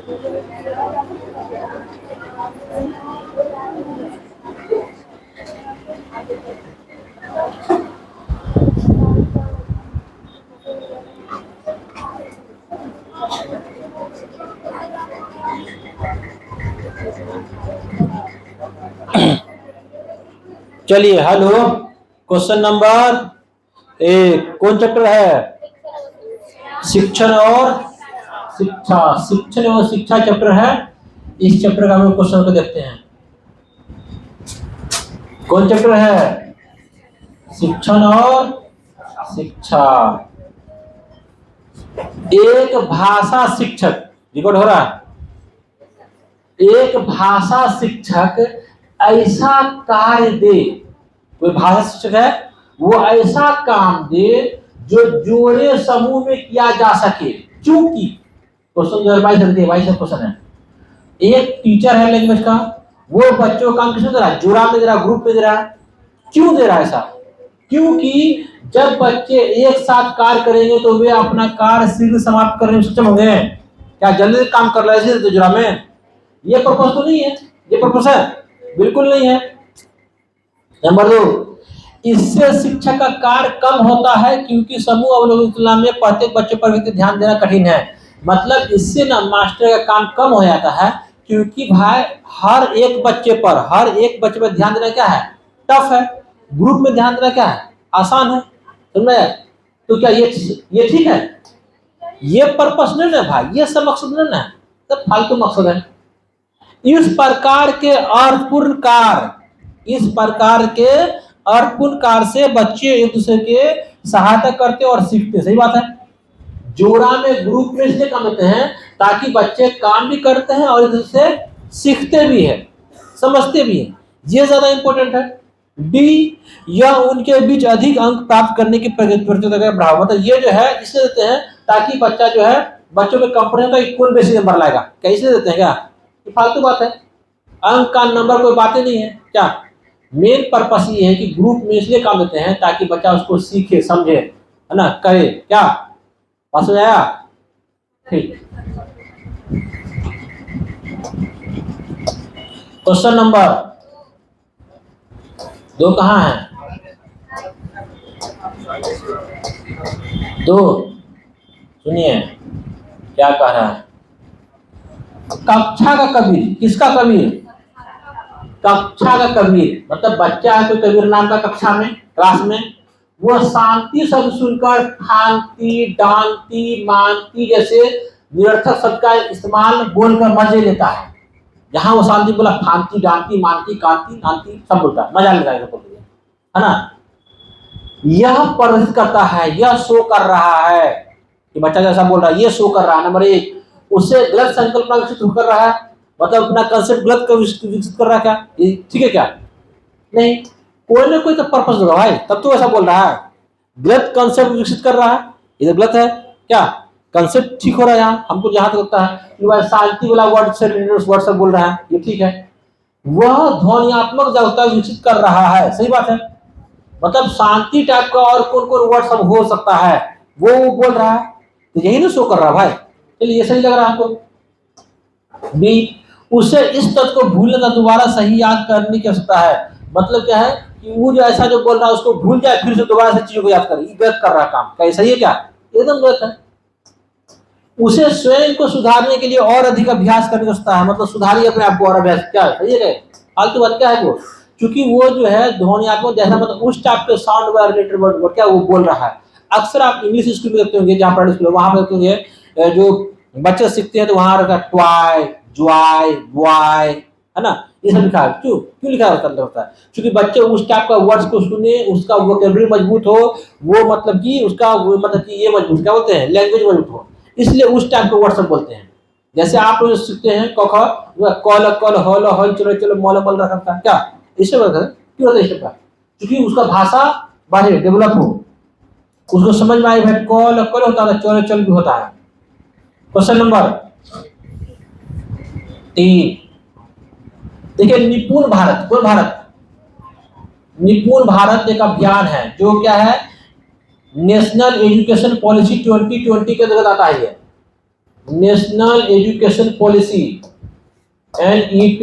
चलिए hello, question number एक, कौन चैप्टर है? शिक्षण और शिक्षा। शिक्षण और शिक्षा चैप्टर है। इस चैप्टर का हम लोग क्वेश्चन को देखते हैं। कौन चैप्टर है? शिक्षण और शिक्षा। एक भाषा शिक्षक, रिकॉर्ड हो रहा है। एक भाषा शिक्षक ऐसा कार्य दे, कोई भाषा शिक्षक है, वो ऐसा काम दे जो जोड़े समूह में किया जा सके। क्योंकि क्वेश्चन 2022 क्वेश्चन है। एक टीचर है लैंग्वेज का, वो बच्चों का काम किसमें दे रहा है? जोड़ा में दे रहा है, ग्रुप में दे रहा है। क्यों दे रहा है ऐसा? क्योंकि जब बच्चे एक साथ कार्य करेंगे तो वे अपना कार्य शीघ्र समाप्त करने में सक्षम होंगे। क्या जल्दी काम कर रहे हैं तो जोड़ा में? ये पर्पस तो नहीं है, ये पर्पस है बिल्कुल नहीं है। नंबर 2, इससे शिक्षा का कार्य कम होता है क्योंकि समूह अवलोकन की तुलना में प्रत्येक बच्चे पर भी ध्यान देना कठिन है। मतलब इससे ना मास्टर का काम कम हो जाता है, क्योंकि भाई हर एक बच्चे पर ध्यान देना क्या है? टफ है। ग्रुप में ध्यान देना क्या है? आसान है। समझ में? तो क्या ये ठीक है? ये पर्पस नहीं ना भाई, ये सब मकसद नहीं ना, सब फालतू मकसद है। इस प्रकार के अर्थपूर्ण कार्य से बच्चे एक दूसरे के सहायता करते और सीखते। सही बात है। जोड़ा में ग्रुप में इसलिए काम होते हैं ताकि बच्चे काम भी करते हैं और एक दूसरे से सीखते भी है, समझते भी है। ये ज्यादा इंपॉर्टेंट है। डी, यह उनके बीच अधिक अंक प्राप्त करने की प्रतियोगिता का बढ़ावा। मतलब ये जो है इसलिए देते हैं ताकि बच्चा जो है, बच्चों में कंपटीशन का इक्वल बेसिस नंबर लाएगा। क्या इसलिए देते हैं क्या? ये फालतू बात है। अंक का नंबर कोई बात ही नहीं है। क्या मेन पर्पस ये है कि ग्रुप में इसलिए काम देते हैं ताकि बच्चा उसको सीखे, समझे, है ना, करे। क्या पास हो जाएगा? ठीक। क्वेश्चन नंबर 2 कहाँ है? 2 सुनिए क्या कह रहा है। कक्षा का कबीर। किसका कबीर? कक्षा का कबीर। मतलब बच्चा है कोई कबीर नाम का कक्षा में, क्लास में, वो शांति शब्द सुनकर फांति, डांति, मानती जैसे निरर्थक शब्द का इस्तेमाल बोलकर मजे लेता है। जहां वो शांति बोला, फांति, डांति, मानती, कांति, नांति सब बोलता है, मजा लेता है ना। यह प्रदर्शित करता है, यह शो कर रहा है कि बच्चा जैसा बोल रहा है, ये शो कर रहा है। नंबर 1, उससे गलत संकल्पना विकसित कर रहा है, मतलब अपना कंसेप्ट गलत विकसित कर रहा है। क्या ठीक है? क्या नहीं, कोई ना कोई तो पर्पस होगा भाई, तब तो ऐसा बोल रहा है। गलत कंसेप्ट विकसित कर रहा है, ये गलत है। क्या कंसेप्ट ठीक हो रहा है? यहाँ हमको जहां तक लगता है कि वह शांति वाला वर्ड से बोल रहा है, ये ठीक है। वह ध्वनियात्मक जागरूकता विकसित कर रहा है। सही बात है। मतलब शांति टाइप का और कौन कौन वर्ड सब हो सकता है वो बोल रहा है, तो यही ना शो कर रहा है भाई। चलिए ये सही लग रहा है आपको। बी, उसे इस तथ्य को भूलने का दोबारा सही याद करने की आवश्यकता है। मतलब क्या है कि वो जो ऐसा जो बोल रहा है उसको भूल जाए, फिर से दोबारा से चीजों को याद करे। गलत कर रहा है काम। क्या सही है? क्या एकदम गलत है। उसे स्वयं को सुधारने के लिए और अधिक अभ्यास करने की आवश्यकता है। मतलब सुधारिए अपने आप को और अभ्यास। क्या सही है? फालतू बात क्या है वो? क्योंकि वो जो है ध्वनियात्मक जैसा, मतलब उस टाइप के साउंड वाला रिलेटेड वर्ड क्या वो बोल रहा है। अक्सर आप इंग्लिश स्कूल में देखते होंगे, जहाँ प्राइवेट स्कूल वहां पर देखते होंगे जो बच्चे सीखते हैं तो वहां रखा ट्वाई, ज्वाई, बॉय, है ना, ये सब लिखा है। क्यों लिखा होता है? क्योंकि बच्चे उस टाइप का वर्ड्स को सुने, उसका वोकैबुलरी मजबूत हो, वो मतलब कि उसका मतलब कि ये मजबूत, क्या बोलते हैं, लैंग्वेज मजबूत हो, इसलिए उस टाइप के वर्ड सब बोलते हैं। जैसे आप लोग सीखते हैं क ख, कल हल हल चलो चलो मल मल रखा, क्या इससे क्यों होता है? इससे क्योंकि उसका भाषा बढ़े, डेवलप हो, उसको समझ में आए भाई कल कल होता है, चल चल भी होता है। क्वेश्चन नंबर 3 देखिए, निपुण भारत। कौन भारत? निपुण भारत एक अभियान है जो क्या है, नेशनल एजुकेशन पॉलिसी 2020 के अंतर्गत आता है। National education policy, NEP,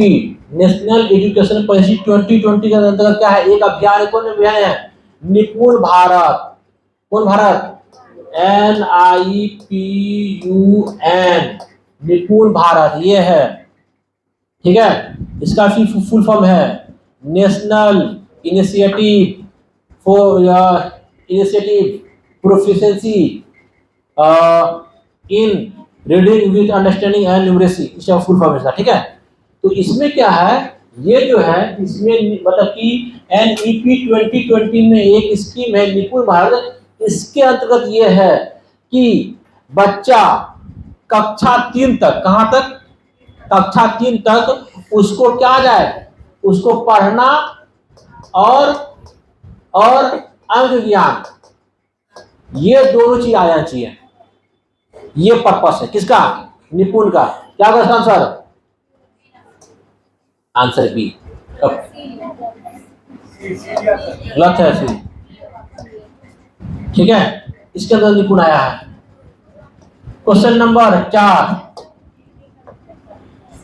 national education policy 2020 के अंतर्गत क्या है, एक अभियान, कौन अभियान है, निपुण भारत। कौन भारत, NIPUN, निपुण भारत, ये है, ठीक है। इसका फुल फॉर्म है national initiative for initiative proficiency in reading with understanding and numeracy, इसका फुल फॉर्म है, ठीक है। तो इसमें क्या है, ये जो है इसमें मतलब कि NEP 2020 में एक स्कीम है निपुण भारत। इसके अंतर्गत ये है कि बच्चा कक्षा 3 तक, कहां तक, कक्षा 3 तक उसको क्या जाए, उसको पढ़ना और अंक ज्ञान, ये दोनों चीज आ जाना चाहिए। ये पर्पस है किसका, निपुण का। क्या होगा आंसर, आंसर बी, गलत है सी, ठीक है। इसके अंदर निपुण आया है। क्वेश्चन नंबर 4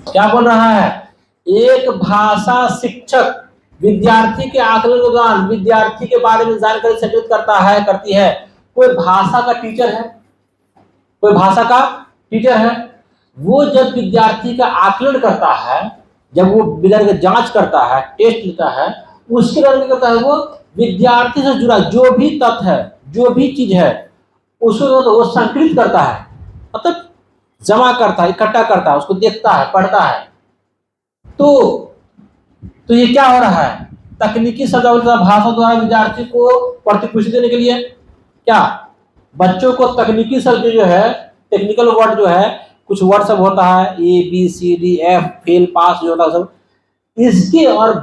क्या बोल रहा है, एक भाषा शिक्षक विद्यार्थी के आकलन के दौरान विद्यार्थी के बारे में जानकारी संग्रहित करता है, करती है। कोई भाषा का टीचर है, कोई भाषा का टीचर है, वो जब विद्यार्थी का आकलन करता है, जब वो विद्यार्थी का जांच करता है, टेस्ट लेता है, उसके दौरान क्या करता है, वो विद्यार्थी से जुड़ा जो भी तथ्य है, जो भी चीज है, उसको तो वो संकलित करता है, मतलब जमा करता है, इकट्ठा करता है, उसको देखता है, पढ़ता है। तो ये क्या हो रहा है, तकनीकी शब्दावली भाषा द्वारा विद्यार्थी को प्रतिपुष्टि देने के लिए, क्या बच्चों को तकनीकी शब्द जो है, टेक्निकल वर्ड जो है, कुछ वर्ड सब होता है, ABCD F, फेल, पास, जो होता है सब, इसके और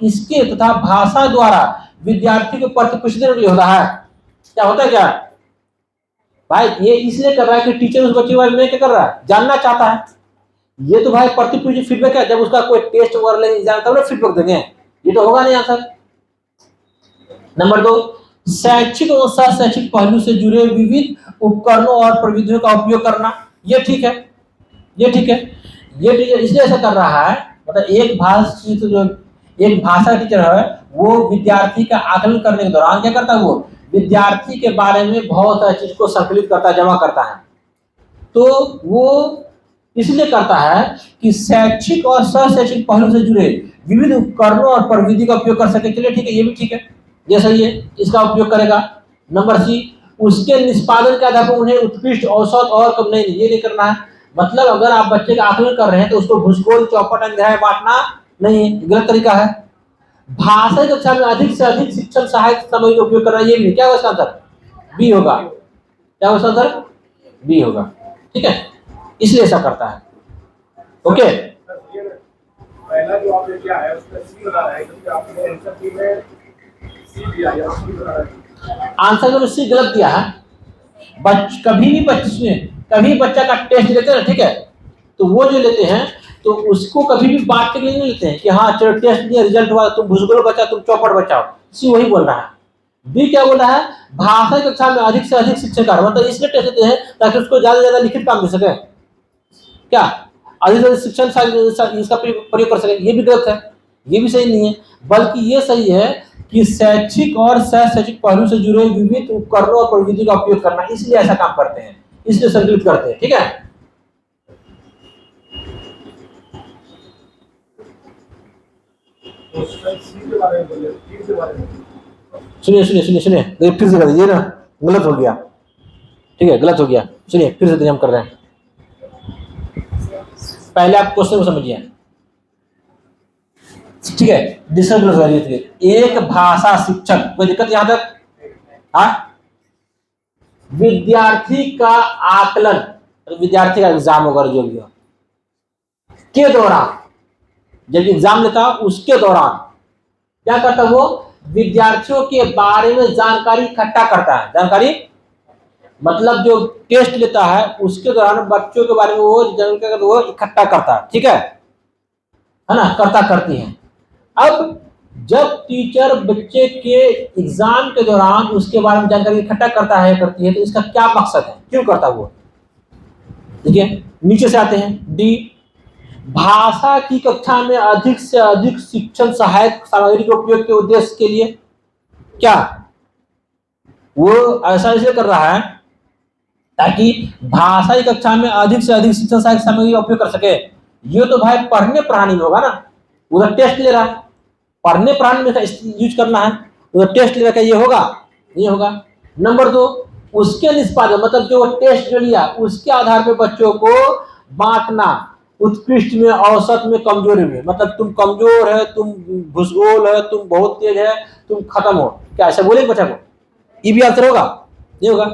इसके तथा भाषा द्वारा विद्यार्थी को प्रतिपुष्टि देने के लिए होता है। क्या होता है, क्या भाई, ये इसलिए कर रहा है कि टीचर उस बच्चे के बारे में क्या कर रहा है, जानना चाहता है। ये तो भाई प्रतिपुष्टि फीडबैक है, जब उसका कोई टेस्ट वगैरह लेंगे एग्जाम तब ना फीडबैक देंगे, ये तो होगा नहीं आंसर। नंबर 2, शैक्षिक और शैक्षिक पहलू से जुड़े विविध उपकरणों और प्रविधियों का उपयोग करना। ये ठीक है, ये ठीक है, ये टीचर इसलिए ऐसा कर रहा है, मतलब एक भाषा टीचर है, वो विद्यार्थी का आकलन करने के दौरान क्या करता है, वो विद्यार्थी के बारे में बहुत सारी चीज को संकलित करता है, जमा करता है। तो वो इसलिए करता है कि शैक्षिक और शैक्षिक पहलू से जुड़े विविध उपकरणों और प्रविधि का उपयोग कर सके। चलिए ठीक है, ये भी ठीक है, ये सही है, इसका उपयोग करेगा। नंबर C, उसके निष्पादन के आधार पर उन्हें उत्कृष्ट, औसत और कम नहीं, ये नहीं करना है। मतलब अगर आप बच्चे का आकलन कर रहे हैं तो उसको भूगोल, चौपट, अंग्रेजी बांटना नहीं है, गलत तरीका है। भाषा कक्षा में अधिक से अधिक शिक्षण सहायक सामग्री का उपयोग करना, ये भी क्या होगा आंसर, बी होगा। क्या होगा आंसर, बी होगा, ठीक है, इसलिए ऐसा करता है। ओके, पहला जो आपने किया है उसमें सी बता रहा है, क्योंकि आपने आंसर की में सी दिया है, सी बता रहा है, आंसर में सी गलत दिया है। कभी बच्चा का टेस्ट लेते हैं, ठीक है, तो वो जो लेते हैं तो उसको कभी भी बांटने के लिए नहीं लेते हैं कि हाँ चलो टेस्ट दिया, रिजल्ट हुआ, तुम भूगोल बचा, तुम चौपट बचाओ। सी वही बोल रहा है। बी क्या बोल रहा है, भाषा कक्षा में अधिक से अधिक शिक्षक, मतलब इसलिए टेस्ट देते हैं ताकि उसको ज्यादा से ज्यादा लिखित काम दे सके, क्या अधिक से शिक्षण इसका प्रयोग कर सके। ये भी गलत है, ये भी सही नहीं है, बल्कि ये सही है कि शैक्षिक और शैक्षिक पहलू से जुड़े विविध उपकरणों और प्रविधि का उपयोग करना, इसलिए ऐसा काम करते हैं, इसलिए संकलित करते हैं, ठीक है। सुनिए फिर से कर दीजिए ना, गलत हो गया, ठीक है, गलत हो गया। सुनिए फिर से हम कर रहे हैं, पहले आप क्वेश्चन को समझिए, ठीक है। एक भाषा शिक्षक, कोई दिक्कत यहां तक, हाँ, विद्यार्थी का आकलन, विद्यार्थी का एग्जाम वगैरह जो भी हो के दौरान, जब एग्जाम लेता उसके दौरान क्या करता, वो विद्यार्थियों के बारे में जानकारी इकट्ठा करता है। जानकारी मतलब जो टेस्ट लेता है उसके दौरान बच्चों के बारे में वो जानकारी वो इकट्ठा करता है, ठीक है ना, करता करती है। अब जब टीचर बच्चे के एग्जाम के दौरान उसके बारे में जानकारी इकट्ठा करता है, करती है, तो इसका क्या मकसद है, क्यों करता है वो, देखिए नीचे से आते हैं। डी, भाषा की कक्षा में अधिक से अधिक शिक्षण सहायक सामग्री के उपयोग के उद्देश्य के लिए क्या, वो ऐसा इसलिए कर रहा है ताकि भाषा की कक्षा में अधिक से अधिक शिक्षण सहायक सामग्री का उपयोग कर सके। ये तो भाई पढ़ने पढ़ाने में होगा ना, उधर टेस्ट ले रहा है, पढ़ने पढ़ाने में यूज करना है, उधर टेस्ट ले रहा है, ये होगा नहीं होगा। नंबर 2, उसके निष्पादन मतलब जो टेस्ट जो लिया उसके आधार पर बच्चों को बांटना, उत्कृष्ट में, औसत में, कमजोरी में, मतलब तुम कमजोर है, तुम भूसगोल है, तुम बहुत तेज है, तुम खत्म हो, क्या ऐसा बोलेंगे बच्चा को? ये भी आंसर होगा नहीं होगा।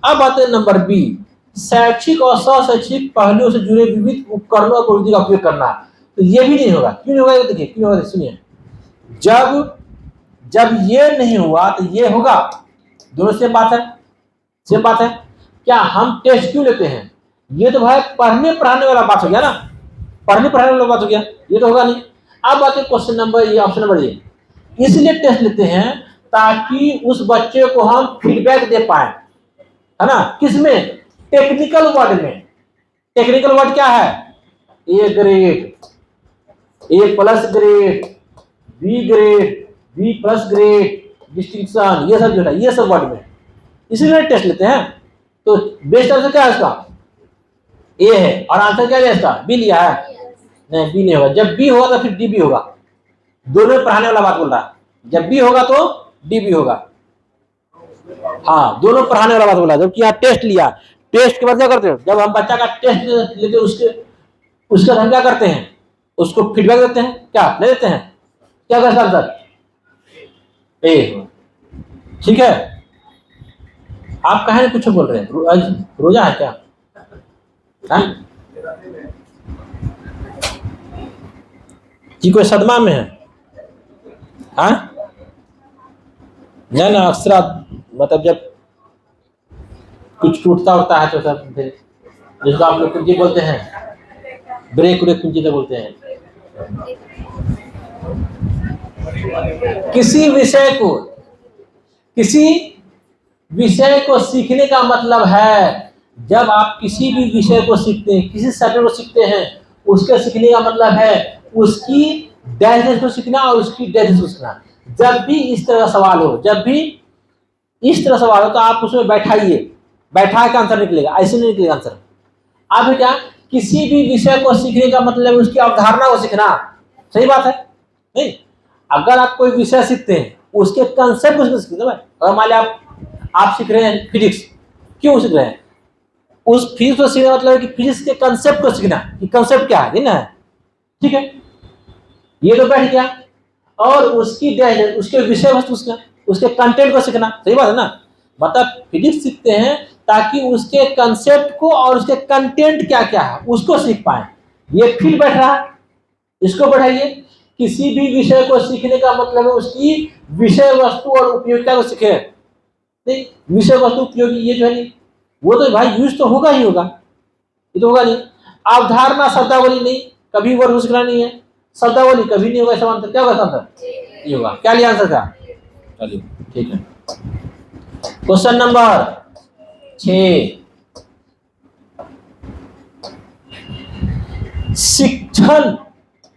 अब आते हैं नंबर बी, शैक्षिक और शैक्षिक पहलुओं से जुड़े विविध उपकरणों और प्रविधि का उपयोग करना। तो ये भी नहीं होगा। क्यों नहीं होगा? देखिए क्यों होगा, सुनिए। जब ये नहीं हुआ तो ये होगा, दोनों सेम बात है, सेम बात है। क्या हम टेस्ट क्यों लेते हैं? ये तो भाई पढ़ने पढ़ाने वाला बात हो गया ना, पढ़ने पढ़ाने वाला बात हो गया, ये तो होगा नहीं। अब बात है क्वेश्चन नंबर ये, ऑप्शन नंबर ये, इसलिए टेस्ट लेते हैं ताकि उस बच्चे को हम फीडबैक दे पाए, है ना। किसमें? टेक्निकल वर्ड में। टेक्निकल वर्ड क्या है? A grade, A plus grade, B grade, B plus grade, distinction, ये सब जो है, ये सब वर्ड में, इसीलिए टेस्ट लेते हैं। तो बेस्ट आंसर क्या है इसका? ए है। और आंसर क्या है इसका? बी लिया है? नहीं, बी नहीं होगा। जब बी होगा तो फिर डी भी होगा। दोनों में पढ़ाने वाला बात बोल रहा है, जब बी होगा तो डी भी होगा। हाँ, दोनों पढ़ाने वाला बात बोला। जबकि यहाँ टेस्ट लिया, टेस्ट के बाद क्या करते हो? जब हम बच्चा का टेस्ट लेते उसके हम क्या करते हैं? उसको फीडबैक देते हैं, क्या ले देते हैं? क्या करते हैं आंसर? ए। ठीक है, आप कहे कुछ बोल रहे हैं? रोजा है क्या? कि कोई सदमा में है? हाँ ना, अक्सर मतलब जब कुछ टूटता उठता है तो सब, जिसको आप लोग कुंजी बोलते हैं, ब्रेक ब्रेक कुंजी तो बोलते हैं। किसी विषय को सीखने का मतलब है, जब आप किसी भी विषय को सीखते हैं, किसी सब्जेक्ट को सीखते हैं, उसके सीखने का मतलब है उसकी डैश को सीखना और उसकी डैश को सीखना। जब भी इस तरह सवाल हो, तो आप उसमें बैठाइए, बैठा के आंसर निकलेगा, ऐसे नहीं निकलेगा आंसर। अब क्या, किसी भी विषय को सीखने का मतलब उसकी अवधारणा को सीखना। सही बात है नहीं? अगर आप कोई विषय सीखते हैं, उसके कंसेप्ट को सीखते हैं। अगर मान लिया आप सीख रहे हैं फिजिक्स, क्यों सीख रहे हैं? उस फिजिक्स को सीखना मतलब है कि फिजिक्स के कंसेप्ट को सीखना, कि कंसेप्ट क्या है ना। ठीक है, ये तो बैठ गया। और उसके विषय वस्तु सीखना, उसके कंटेंट को सीखना। सही बात है ना? मतलब फिजिक्स सीखते हैं ताकि उसके कंसेप्ट को और उसके कंटेंट क्या क्या है उसको सीख पाए। ये फिर बैठ रहा, इसको बढ़ाइए। किसी भी विषय को सीखने का मतलब है उसकी विषय वस्तु और उपयोगिता को सीखे। नहीं, विषय वस्तु उपयोगी ये जो है वो तो भाई यूज तो होगा ही होगा, ये तो होगा नहीं। अवधारणा शब्दावली नहीं, कभी वर्ड सीखना नहीं है। शब्दावली कभी नहीं होगा। आंसर क्या होगा? आंसर ये होगा। क्या लिया आंसर का? चलिए ठीक है। क्वेश्चन नंबर 6, शिक्षण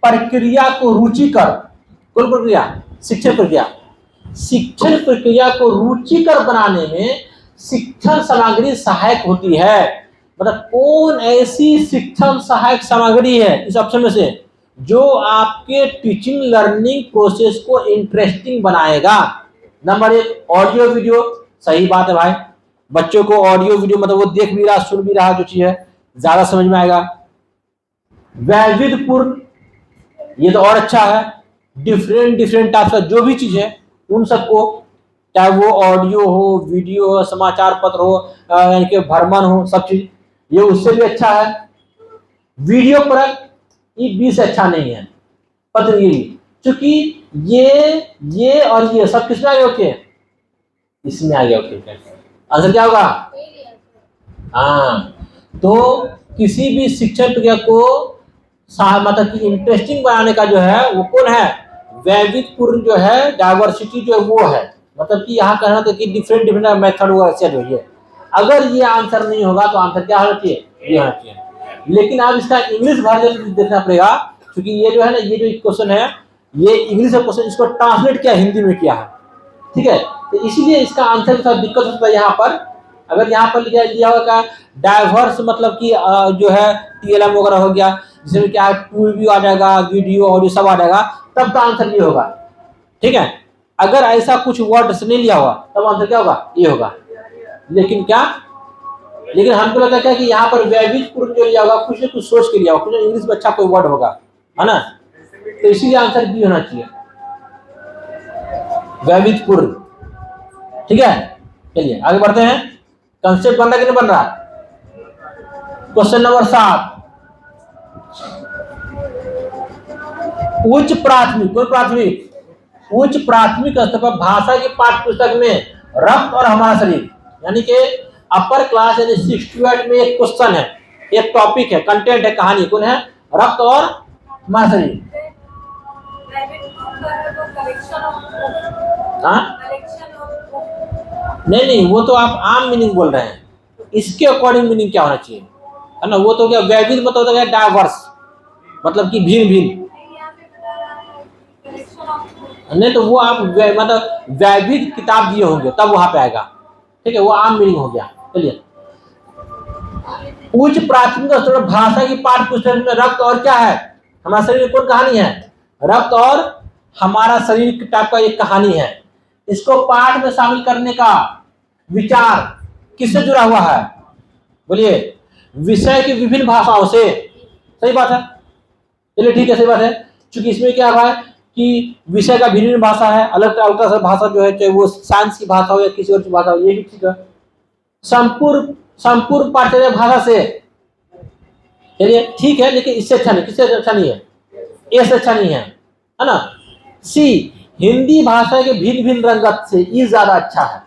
प्रक्रिया को रुचिकर, कुल प्रक्रिया शिक्षण प्रक्रिया को रुचिकर बनाने में शिक्षण सामग्री सहायक होती है। मतलब कौन ऐसी शिक्षण सहायक सामग्री है इस ऑप्शन में से जो आपके टीचिंग लर्निंग प्रोसेस को इंटरेस्टिंग बनाएगा? Number 1, audio video. सही बात है भाई, बच्चों को ऑडियो वीडियो मतलब वो देख भी रहा, सुन भी रहा, जो चीज है ज्यादा समझ में आएगा। वैविध्यपूर्ण, ये तो और अच्छा है। डिफरेंट टाइप का जो भी चीज है उन सबको, चाहे वो ऑडियो हो, वीडियो हो, समाचार पत्र हो, यानी कि भ्रमण हो, सब चीज ये उससे भी अच्छा है। वीडियो परक ये 20 अच्छा नहीं है। पत्रगिरी, क्योंकि ये और ये सब किसमें आ गया? ओके, इसमें आ गया। ओके, आंसर क्या होगा? हाँ, तो किसी भी शिक्षण प्रक्रिया को मतलब कि इंटरेस्टिंग बनाने का जो है वो कौन है? वैविध्यपूर्ण जो है, डाइवर्सिटी जो है वो है। मतलब कि यहाँ कहना था कि डिफरेंट मेथड वगैरह से जो है। अगर ये आंसर नहीं होगा तो आंसर क्या होना चाहिए? ये होना चाहिए। लेकिन आप इसका इंग्लिश वर्जन देखना पड़ेगा, क्योंकि ये जो है ना, ये जो क्वेश्चन है ये इंग्लिश का क्वेश्चन, इसको ट्रांसलेट किया हिंदी में किया है, ठीक है। तो इसीलिए इसका आंसर के साथ दिक्कत होता है यहाँ पर। अगर यहाँ पर लिया होगा डाइवर्स, मतलब कि जो है TLM वगैरह हो गया, जिसमें क्या टूल भी आ जाएगा, वीडियो ऑडियो सब आ जाएगा, तब तो आंसर ये होगा, ठीक है। अगर ऐसा कुछ वर्ड से नहीं लिया हुआ तब आंसर क्या होगा, ये होगा। लेकिन हमको लगता है कि यहाँ पर वैविध्यपूर्ण जो लिया होगा, कुछ न कुछ सोच के लिया होगा, कुछ इंग्लिश में अच्छा कोई वर्ड होगा, है ना। तो इसीलिए आंसर बी होना चाहिए, वैविध्यपूर्ण, ठीक है। चलिए आगे बढ़ते हैं। कंसेप्ट बन रहा कि नहीं बन रहा। क्वेश्चन नंबर 7, उच्च प्राथमिक, कोई प्राथमिक, उच्च प्राथमिक स्तर पर भाषा की पाठ्य पुस्तक में रक्त और हमारा शरीर, यानी कि अपर क्लास यानी 68 में एक क्वेश्चन है, एक टॉपिक है, कंटेंट है, कहानी कौन है, रक्त और हमारा शरीर। हाँ नहीं, वो तो आप आम मीनिंग बोल रहे हैं, इसके अकॉर्डिंग मीनिंग क्या होना चाहिए, है ना। वो तो क्या वैविध्य मतलब होता है डाइवर्स, मतलब कि भिन्न भिन्न, नहीं तो वो आप मतलब वैविध्य किताब दिए होंगे तब वहां पे आएगा, ठीक है, वो आम मीनिंग हो गया। चलिए, उच्च प्राथमिक स्तर पर भाषा की पाठ्य पुस्तक में रक्त और क्या है, हमारा शरीर, कौन कहानी है, रक्त और हमारा शरीर किताब का एक कहानी है। इसको पाठ में शामिल करने का विचार किससे जुड़ा हुआ है, बोलिए, विषय की विभिन्न भाषाओं से। सही बात है, चलिए ठीक है, सही बात है। क्योंकि इसमें क्या है कि विषय का भिन्न भाषा है, अलग अलग भाषा जो है, चाहे वो साइंस की भाषा हो या किसी और की भाषा हो, ये भी ठीक है। संपूर्ण पाठ्य भाषा से, चलिए ठीक है, लेकिन इससे अच्छा नहीं, किससे अच्छा नहीं है, ए से अच्छा नहीं है ना। सी, हिंदी भाषा के भिन्न भिन्न रंगत से ये ज्यादा अच्छा है,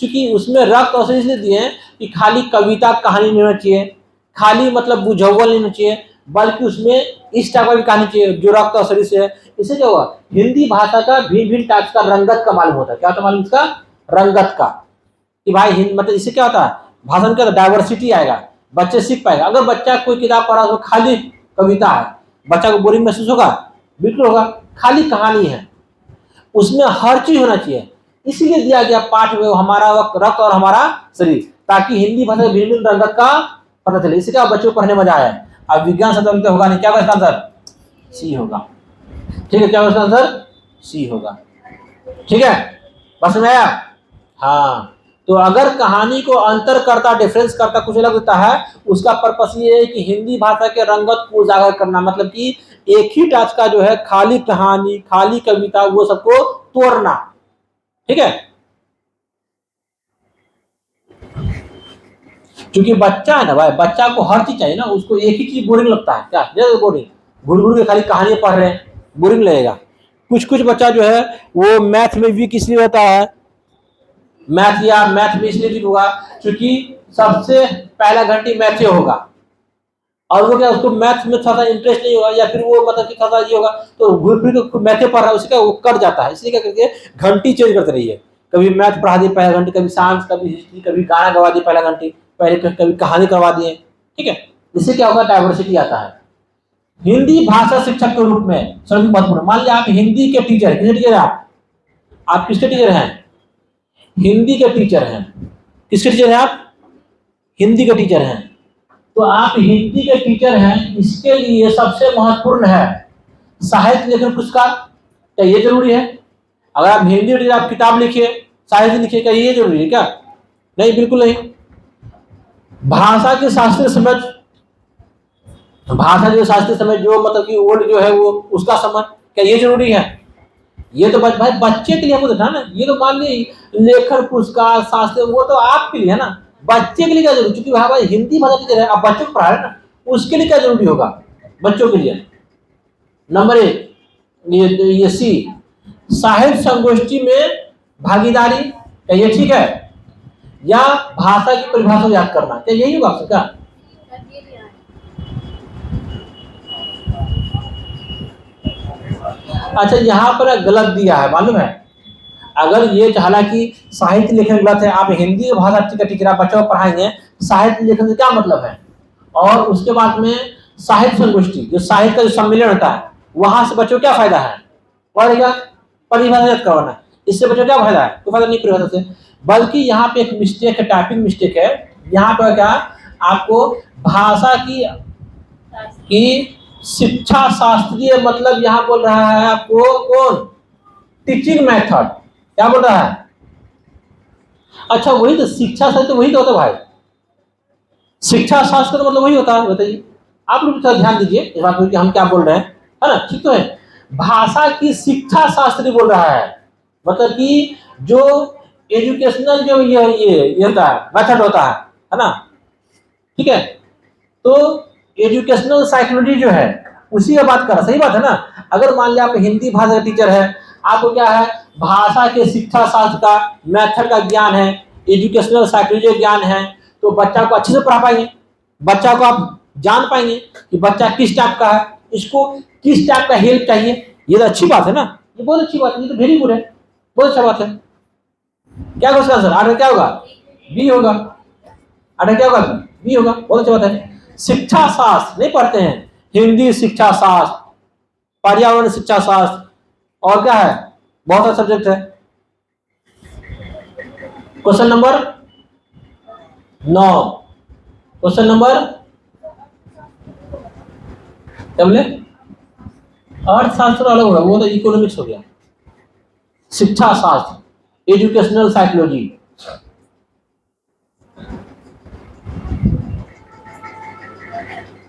क्योंकि उसमें रक्त और शरीर दिए हैं कि खाली कविता कहानी नहीं होना चाहिए, खाली मतलब बुझावल नहीं होना चाहिए, बल्कि उसमें इस टाइप की कहानी चाहिए जो रक्त और शरीर से है। इससे क्या हुआ, हिंदी भाषा का भिन्न भिन्न टाइप का रंगत का मालूम होता है। क्या होता है मालूम, इसका रंगत का, कि भाई मतलब इससे क्या होता है, भाषण का डाइवर्सिटी आएगा, बच्चे सीख पाएगा। अगर बच्चा कोई किताब पढ़ा तो खाली कविता है, बच्चा को बोरिंग महसूस होगा, बिल्कुल होगा, खाली कहानी है, उसमें हर चीज होना चाहिए। इसीलिए दिया गया पाठ में हमारा रक्त और हमारा शरीर, ताकि हिंदी भाषा के भिन्न रंगत का पता चले। इससे क्या बच्चों को पढ़ने मजा आया। अब विज्ञान शब्द होगा नहीं, क्या होगा इसका आंसर, सी होगा, ठीक है, क्या होगा इसका आंसर, सी होगा, ठीक है, बस में आया। हाँ, तो अगर कहानी को अंतर करता, डिफरेंस करता कुछ अलग होता है, उसका पर्पस ये है कि हिंदी भाषा के रंगत को उजागर करना, मतलब कि एक ही टाइप का जो है खाली कहानी, खाली कविता, वो सबको तोड़ना, ठीक है। क्योंकि बच्चा है ना भाई, बच्चा को हर चीज चाहिए ना, उसको एक ही चीज बोरिंग लगता है, क्या बोरिंग, घुर घुर के खाली कहानी पढ़ रहे हैं, बोरिंग लगेगा। कुछ बच्चा जो है वो मैथ में वीक इसलिए होता है, मैथ में इसलिए वीक होगा क्योंकि सबसे पहला घंटी मैथ से होगा, और वो क्या, उसको मैथ में थोड़ा सा इंटरेस्ट नहीं होगा, या फिर वो मतलब कि थोड़ा सा ये होगा, तो घूर फिर के मैथ पढ़ रहा है, उसका वो कर जाता है। इसलिए क्या करके घंटी चेंज करते रहिए, कभी मैथ पढ़ा दिए पहला घंटी, कभी साइंस, कभी हिस्ट्री, कभी गाना गवा दिए पहला घंटी, पहले कभी कहानी करवा दिए, ठीक है। इससे क्या होगा, डाइवर्सिटी आता है। हिंदी भाषा शिक्षक के रूप में सभी महत्वपूर्ण, मान लिया आप हिंदी के टीचर, किसके टीचर हैं आप किसके टीचर हैं, हिंदी के टीचर हैं। किसके टीचर हैं आप, हिंदी के टीचर हैं। तो आप हिंदी के टीचर हैं, इसके लिए सबसे महत्वपूर्ण है साहित्य लेखन पुरस्कार। क्या ये जरूरी है? अगर आप हिंदी टीचर, आप किताब लिखिए, साहित्य लिखिए, क्या ये जरूरी है क्या? नहीं, बिल्कुल नहीं। भाषा के शास्त्रीय समझ, भाषा के शास्त्रीय समझ जो मतलब कि ओल्ड जो है वो उसका समझ, क्या ये जरूरी है? ये तो भाई बच्चे के लिए आपको देखा ना, ये तो मान लीजिए लेखन पुरस्कार, शास्त्रीय, वो तो आपके लिए है ना, बच्चे के लिए क्या जरूरी, क्योंकि भाई हिंदी भाषा टीचर है, आप बच्चों को पढ़ा रहे हैं ना, उसके लिए क्या जरूरी होगा बच्चों के लिए। नंबर 1 ये सी, साहित्य संगोष्ठी में भागीदारी, क्या ये ठीक है? या भाषा की परिभाषा याद करना, क्या यही होगा आपसे? क्या अच्छा, यहाँ पर गलत दिया है मालूम है। अगर ये हालांकि साहित्य लेखन गलत है, आप हिंदी भाषा का टीचर आप बच्चों को पढ़ाएंगे, साहित्य लेखन से क्या मतलब है, और उसके बाद में साहित्य संगोष्ठी, जो साहित्य का जो सम्मेलन होता है, वहां से बच्चों क्या फायदा है, पढ़ेगा परिभाषित करवाना, इससे बच्चों क्या फायदा है, तो फायदा नहीं परिभाषा से, बल्कि यहाँ पे एक मिस्टेक है, टाइपिंग मिस्टेक है। यहाँ पर क्या आपको भाषा की शिक्षा शास्त्रीय मतलब यहाँ बोल रहा है आपको कौन, टीचिंग मेथड, क्या बोल रहा है, अच्छा वही तो शिक्षा शास्त्र, तो वही तो होता है भाई, शिक्षा शास्त्र का मतलब वही होता है, बताइए आप लोग थोड़ा ध्यान दीजिए इस बात में कि हम क्या बोल रहे हैं, है ना, ठीक तो है। भाषा की शिक्षा शास्त्री बोल रहा है, मतलब कि जो एजुकेशनल जो ये होता है मेथड होता है ना, ठीक है। तो एजुकेशनल साइकोलॉजी जो है उसी का बात कर रहा, सही बात है ना। अगर मान लिया आप हिंदी भाषा का टीचर है, आपको क्या है, भाषा के शिक्षा शास्त्र का मेथड का ज्ञान है, एजुकेशनल साइकोलॉजी का ज्ञान है, तो बच्चा को अच्छे से पढ़ा पाएंगे, बच्चा को आप जान पाएंगे कि बच्चा किस टाइप का है, इसको किस टाइप का हेल्प चाहिए। ये तो अच्छी बात है ना, ये बहुत अच्छी बात है, ये तो वेरी गुड है, बहुत अच्छा बात है। क्या होगा उसका आंसर, आगे क्या होगा, बी होगा, आगे क्या होगा, बी होगा, बहुत अच्छी बात है। शिक्षा शास्त्र नहीं पढ़ते हैं, हिंदी शिक्षा शास्त्र, पर्यावरण शिक्षा शास्त्र, और क्या है, बहुत सारे सब्जेक्ट है। क्वेश्चन नंबर 9, क्वेश्चन नंबर क्या बोले, अर्थशास्त्र अलग होगा, वो तो इकोनॉमिक्स हो गया, शिक्षा शास्त्र एजुकेशनल साइकोलॉजी।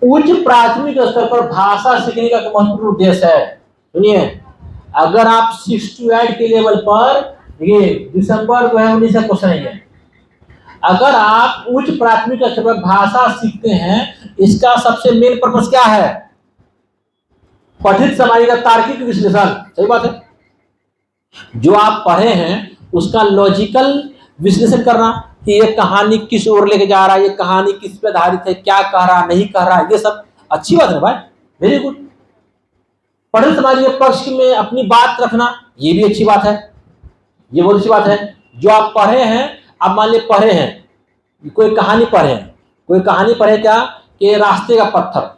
उच्च प्राथमिक स्तर पर भाषा सीखने का महत्वपूर्ण उद्देश्य है, सुनिए, अगर आप 6 to 8 के लेवल पर, ये दिसंबर 2019 का क्वेश्चन है, अगर आप उच्च प्राथमिक स्तर पर भाषा सीखते हैं, इसका सबसे मेन पर्पस क्या है, पठित सामग्री का तार्किक विश्लेषण, सही बात है। जो आप पढ़े हैं उसका लॉजिकल विश्लेषण करना कि ये कहानी किस ओर लेके जा रहा है, ये कहानी किस पे आधारित है, क्या कह रहा नहीं कह रहा, ये सब अच्छी बात है भाई, वेरी गुड। पठित सामग्री के पक्ष में अपनी बात रखना, ये भी अच्छी बात है, ये बहुत अच्छी बात है। जो आप पढ़े हैं, आप मान लीजिए पढ़े हैं, कोई कहानी पढ़े हैं, कोई कहानी पढ़े क्या कि रास्ते का पत्थर,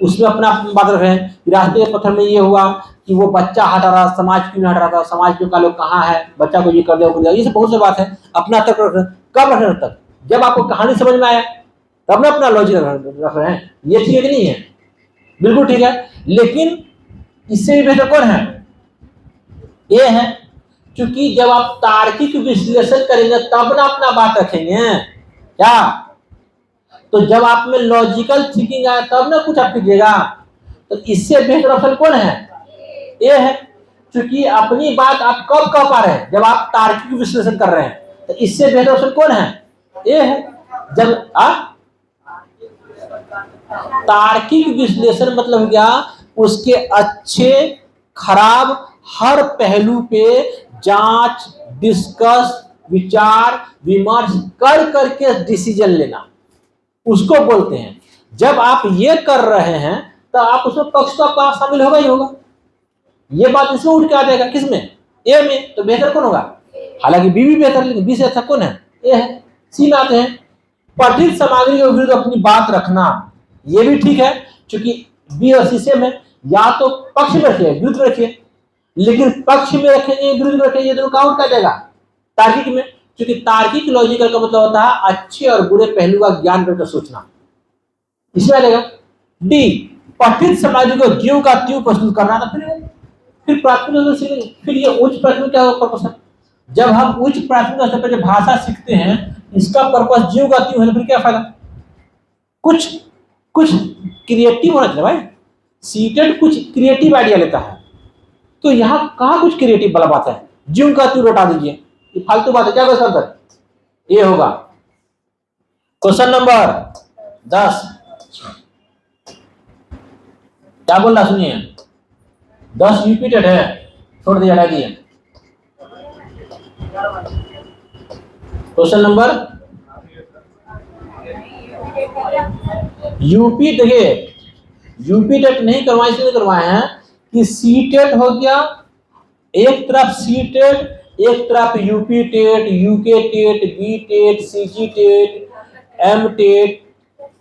उसमें अपना बात रख रहे हैं कि रास्ते के पत्थर में ये हुआ कि वो बच्चा हटा रहा, समाज क्यों नहीं हटा रहा था, समाज के का लोग कहाँ है, बच्चा को ये कर दिया, ये सब बहुत सी बात है। अपना तक कब रख रहे तक, जब आपको कहानी समझ में आया तब ना अपना लॉजिक रख रहे हैं, ये ठीक नहीं है, बिल्कुल ठीक है। लेकिन इससे भी बेहतर कौन है, ये है, क्योंकि जब आप तार्किक विश्लेषण करेंगे तब ना अपना बात रखेंगे, क्या, तो जब आप में लॉजिकल थिंकिंग आए तब ना कुछ आप कीजिएगा, तो इससे बेहतर ऑप्शन कौन है, ये है, क्योंकि अपनी बात आप कब कह पा रहे हैं, जब आप तार्किक विश्लेषण कर रहे हैं, तो इससे बेहतर ऑप्शन कौन है, ये है। जब तार्किक विश्लेषण मतलब क्या, उसके अच्छे खराब हर पहलू पे जांच, डिस्कस, विचार विमर्श कर करके डिसीजन लेना, उसको बोलते हैं। जब आप ये कर रहे हैं तो आप उसमें पक्ष तो आपका शामिल होगा ही होगा, ये बात इसमें उठ के आ जाएगा, किसमें, ए में, तो बेहतर कौन होगा, हालांकि बी भी बेहतर, लेकिन बी से अच्छा कौन है, ए है। सी में आते हैं, पठित सामग्री के विरुद्ध अपनी बात रखना, ये भी ठीक है, क्योंकि बी और सी सेम है, या तो पक्ष में रखिए विरुद्ध रखिए, लेकिन पक्ष में रखेंगे विरुद्ध रखेंगे, ये दोनों कहाँ उठ जाएगा, तार्किक में, क्योंकि तार्किक लॉजिकल का मतलब होता है अच्छे और बुरे पहलू का ज्ञान करके सोचना, इसमें आ जाएगा। डी, पठित सामग्री को ज्यों का त्यों प्रस्तुत करना, तो फिर प्राथमिक, फिर ये उच्च प्राथमिक क्या पर्पस है, जब हम उच्च प्राथमिक स्तर पर जो भाषा सीखते हैं इसका पर्पस ज्यों का त्यों है, तो फिर क्या फायदा, कुछ क्रिएटिव होना चाहिए भाई, सीटेड कुछ क्रिएटिव आइडिया लेता है, तो यहाँ कहाँ कुछ क्रिएटिव वाला बात है, ज्यों का त्यों हटा दीजिए, ये फालतू बात है, क्या क्वेश्चन आंसर ये होगा। क्वेश्चन नंबर 10 क्या बोल रहा सुनिए, 10 रिपीटेड है, छोड़ दिया, हटा दिए। क्वेश्चन नंबर यूपी, देखिए यूपी टेट नहीं करवाए, इसलिए करवाए हैं कि सी टेट हो गया, एक तरफ सी टेट, एक तरफ UP TET, UK TET, B TET, CG TET, M TET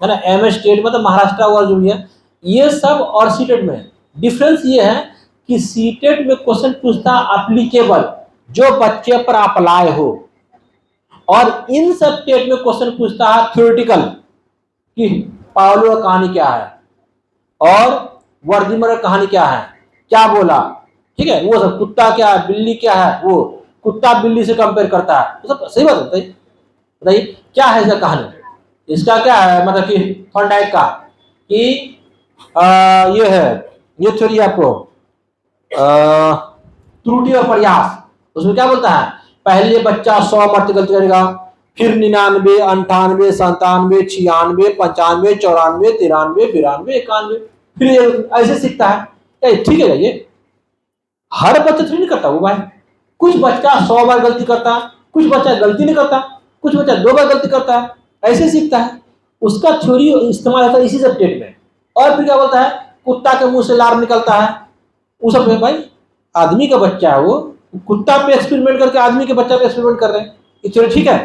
है ना, MS टेट मतलब महाराष्ट्र और जो भी है ये सब, और सीटेट में डिफरेंस ये है कि सीटेट में क्वेश्चन पूछता एप्लीकेबल जो बच्चे पर अप्लाई हो, और इन सब टेट में क्वेश्चन पूछता है थ्योरेटिकल कि पावलो का कहानी क्या है और वर्दीमर का कहानी क्या है, क्या बोला, ठीक है, वो सब कुत्ता क्या है, बिल्ली क्या है, वो कुत्ता बिल्ली से कंपेयर करता है, वो सब सही बात बताइए, बताइए क्या है इसका कहानी, इसका क्या है मतलब कि थॉर्नडाइक का कि ये है, ये थ्योरी आपको त्रुटि और प्रयास, उसमें क्या बोलता है, पहले बच्चा 100 मरते गलती करेगा, फिर 99, 98, 97, 96, 95, 94, 93, 92, 91, फिर ऐसे सीखता है, क्या ठीक है ये? हर बच्चा थोड़ी नहीं करता वो भाई, कुछ बच्चा 100 बार गलती करता है, कुछ बच्चा गलती नहीं करता, कुछ बच्चा 2 बार गलती करता है, ऐसे सीखता है, उसका थ्योरी इस्तेमाल होता है इसी सब्जेक्ट में। और फिर क्या बोलता है, कुत्ता के मुंह से लार निकलता है, वो सब भाई आदमी का बच्चा है, वो कुत्ता पे एक्सपेरिमेंट करके आदमी के बच्चा पे एक्सपेरिमेंट कर रहे हैं, ये थ्योरी ठीक है?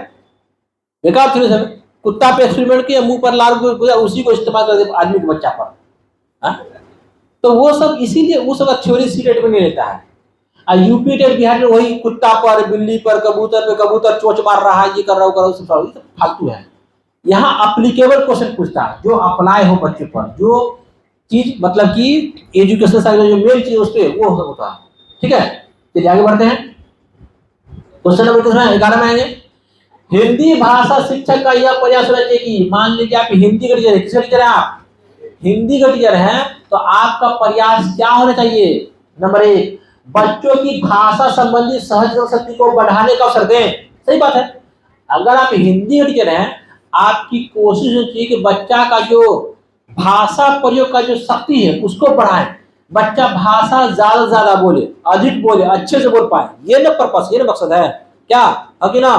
बेकार थ्योरी सब, कुत्ता पे एक्सपेरिमेंट किया, मुंह पर लार गुजरा, उसी को इस्तेमाल कर दे आदमी के बच्चा पर, हा? तो वो सब इसीलिए वो सब थ्योरी सीटेट में नहीं लेता है, और यूपी टेट बिहार में वही कुत्ता पर, बिल्ली पर, कबूतर पे कबूतर चोंच मार रहा है, ये कर रहा है, वो सब फालतू है। यहाँ अप्लीकेबल क्वेश्चन पूछता है जो अप्लाई हो बच्चे पर, जो चीज मतलब कि एजुकेशन साइड में जो मेन चीज उस पर वो होता है, ठीक है? चलिए आगे बढ़ते हैं, क्वेश्चन नंबर कितना है, 11 में आएंगे। हिंदी भाषा शिक्षक का यह प्रयास होना चाहिए कि, मान लीजिए आप हिंदी का टीचर है, किसका टीचर है आप? हिंदी का टीचर है, तो आपका प्रयास क्या होना चाहिए? नंबर 1, बच्चों की भाषा संबंधी सहज शक्ति को बढ़ाने का अवसर दें। सही बात है, अगर आप हिंदी का टीचर हैं, आपकी कोशिश होनी चाहिए कि बच्चा का जो भाषा प्रयोग का जो शक्ति है उसको बढ़ाएं, बच्चा भाषा ज्यादा से ज्यादा बोले, अधिक बोले, अच्छे से बोल पाए, ये ना पर्पस, ये ना मकसद है क्या, है कि ना?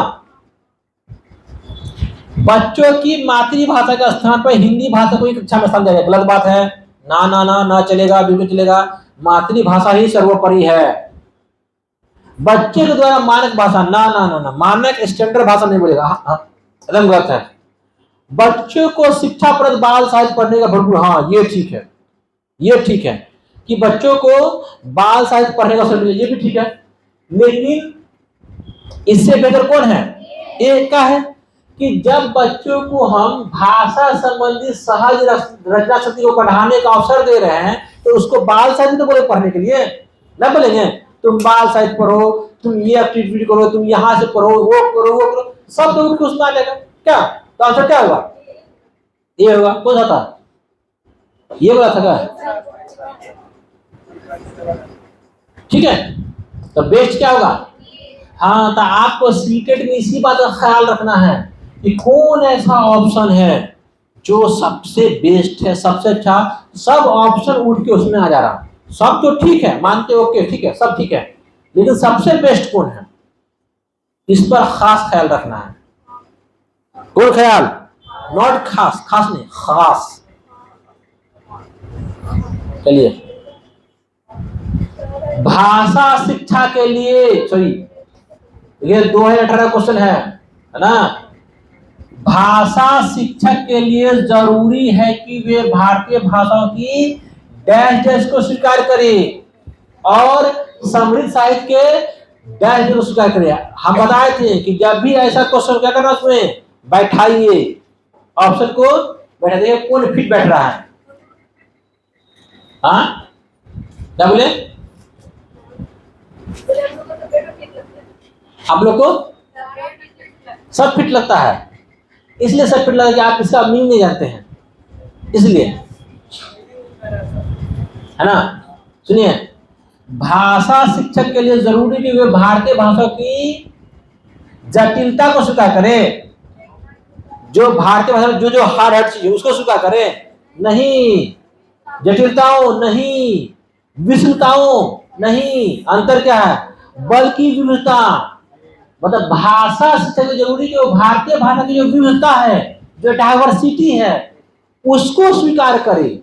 बच्चों की मातृभाषा के स्थान पर हिंदी भाषा को एक कक्षा में स्थान दिया जाए, गलत बात है, ना ना ना ना चलेगा, बिल्कुल चलेगा, मातृभाषा ही सर्वोपरि है। बच्चे के द्वारा मानक भाषा, ना ना ना ना, मानक स्टैंडर्ड भाषा नहीं बोलेगा, एकदम गलत है। बच्चों को शिक्षाप्रद बाल साहित्य पढ़ने का भरपूर, हाँ ये ठीक है, ये ठीक है कि बच्चों को बाल साहित्य पढ़ने का अवसर मिले, ये भी ठीक है, लेकिन इससे बेहतर कौन है? एक का है कि जब बच्चों को हम भाषा संबंधी सहज रचना शक्ति को बढ़ाने का अवसर दे रहे हैं, तो उसको बाल साहित्य तो बोले पढ़ने के लिए, ना बोलेंगे तुम बाल साहित्य पढ़ो, तुम ये एक्टिविटी करो, तुम यहाँ से पढ़ो, वो करो, वो करो, सब तो उनको सुना देगा क्या? तो आंसर क्या होगा? ये होगा, कौन सा था? ये बोला था क्या? ठीक है, तो बेस्ट क्या होगा? हाँ, तो आपको सीटेट में इसी बात का ख्याल रखना है कि कौन ऐसा ऑप्शन है जो सबसे बेस्ट है, सबसे अच्छा, सब ऑप्शन उठ के उसमें आ जा रहा, सब तो ठीक है, मानते ओके ठीक है, सब ठीक है, लेकिन सबसे बेस्ट कौन है, इस पर खास ख्याल रखना है। कौन ख्याल? नॉट खास, खास नहीं, खास। चलिए, भाषा शिक्षा के लिए, सॉरी ये 2018 क्वेश्चन है ना, भाषा शिक्षक के लिए जरूरी है कि वे भारतीय भाषाओं की डैश डैश को स्वीकार करें और समृद्ध साहित्य के डैश डैश को स्वीकार करें। हम बताए थे कि जब भी ऐसा क्वेश्चन क्या करना, उसमें बैठाइए ऑप्शन को, बैठा देखिए कौन फिट बैठ रहा है। हाँ क्या बोले? आप लोग को सब फिट लगता है, इसलिए सब फिट लगा कि आप इसका मीनिंग नहीं जानते हैं, इसलिए, है ना? सुनिए, भाषा शिक्षक के लिए जरूरी कि वे भारतीय भाषा की जटिलता को स्वीकार करें, जो भारतीय भाषा में जो हार्ड हार्ड चीज है उसको स्वीकार करें, नहीं जटिलताओं, नहीं विषमताओं, नहीं, अंतर क्या है, बल्कि विविधता, मतलब भाषा शिक्षा जरूरी कि वो भारतीय भाषा की जो विविधता है, जो डाइवर्सिटी है, उसको स्वीकार करे।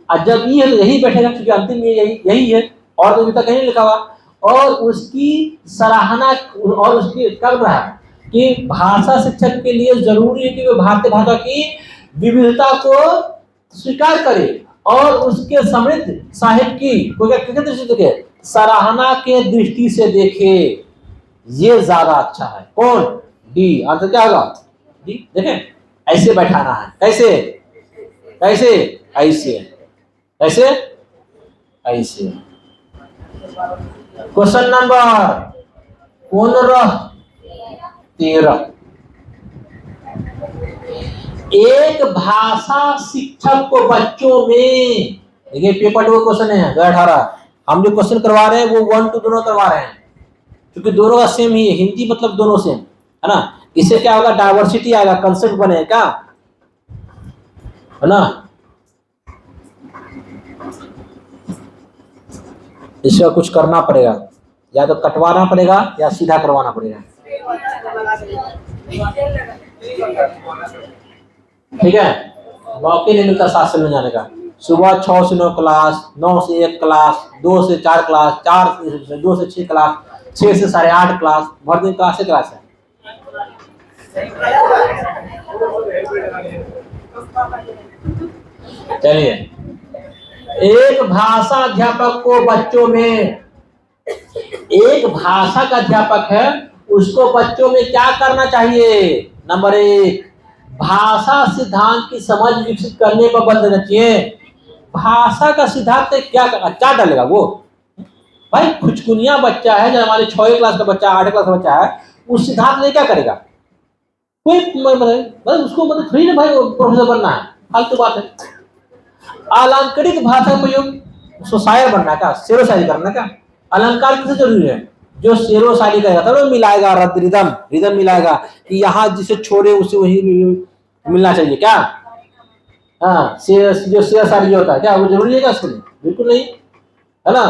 और जब ये यही बैठेगा, क्योंकि अंतिम में यही है, और विविधता कहीं लिखा हुआ, और उसकी सराहना और उसकी कर रहा है, कि भाषा शिक्षक के लिए जरूरी है कि वह भारतीय भाषा की विविधता को स्वीकार करे और उसके समृद्ध साहित्य की किस दृष्टि से देखे, सराहना के दृष्टि से देखे। ये ज्यादा अच्छा है। कौन? डी। आंसर क्या होगा? डी। देखें, ऐसे बैठाना है। कैसे? कैसे? ऐसे। कैसे? ऐसे। Question number 13। एक भाषा शिक्षक को बच्चों में, देखिए पेपर 2 क्वेश्चन है 2018। हम जो क्वेश्चन करवा रहे हैं वो 1 2 दोनों करवा रहे हैं, क्योंकि दोनों का सेम ही है। हिंदी मतलब दोनों सेम है ना। इससे क्या होगा? डाइवर्सिटी आएगा, कंसेप्ट बनेगा, है ना। इसका कुछ करना पड़ेगा, या तो कटवाना पड़ेगा या सीधा करवाना पड़ेगा। ठीक है, मौके नहीं मिलता 7 से 9 जाने का। सुबह 6 से 9 क्लास, 9 से 1 क्लास, 2 से 4 क्लास, 2 से 6 क्लास, 6 से 8:30 क्लास, भर दिन क्लास है। चलिए, एक भाषा अध्यापक को बच्चों में, एक भाषा का अध्यापक है, उसको बच्चों में क्या करना चाहिए? नंबर 1, भाषा सिद्धांत की समझ विकसित करने पर बल देना चाहिए। भाषा का सिद्धांत क्या डालेगा वो? भाई खुचकुनिया बच्चा है, जब हमारे 6वीं क्लास का बच्चा, 8वीं क्लास का बच्चा है, उस सिद्धांत में क्या करेगा? कोई मतलब उसको मतलब थोड़ी ना भाई प्रोफेसर बनना है, फालतू बात है। अलंकारिक भाषा का प्रयोग, उसको शायर बनना है क्या? शेरो शायरी करना क्या? अलंकार किसे जरूरी है? जो शेरो शायरी करेगा तब तो मिलाएगा, रिदम मिलाएगा कि यहाँ जिसे छोड़े उसे वही मिलना चाहिए क्या? हाँ, जो शेर शायरी होता है क्या वो जरूरी है क्या उसके लिए? बिल्कुल नहीं, है ना।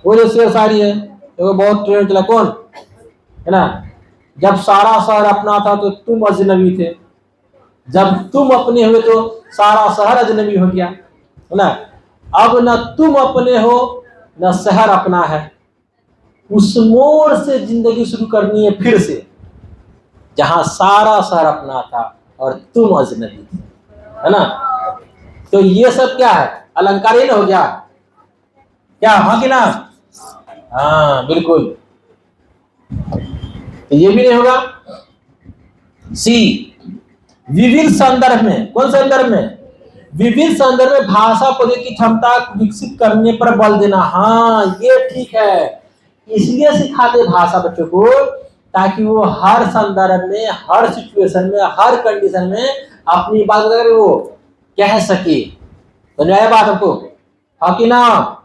वो जो शेर शायरी है वो बहुत ट्रेंड चला, कौन है ना, जब सारा शहर अपना था तो तुम अजनबी थे, जब तुम अपने हुए तो सारा शहर अजनबी हो गया, है ना। अब न तुम अपने हो न शहर अपना है, उस मोड़ से जिंदगी शुरू करनी है फिर से, जहां सारा शहर अपना था और तुम अजनबी थे, है ना। तो ये सब क्या है? अलंकार ही ना हो गया क्या? हाँ कि ना? हाँ बिल्कुल। तो ये भी नहीं होगा। सी, विविध संदर्भ में, कौन संदर्भ में? विविध संदर्भ में भाषा पद्धति की क्षमता विकसित करने पर बल देना। हाँ ये ठीक है, इसलिए सिखाते भाषा बच्चों को, ताकि वो हर संदर्भ में, हर सिचुएशन में, हर कंडीशन में अपनी बात अगर वो कह सके। तो नया बात हमको, हाँ कि ना?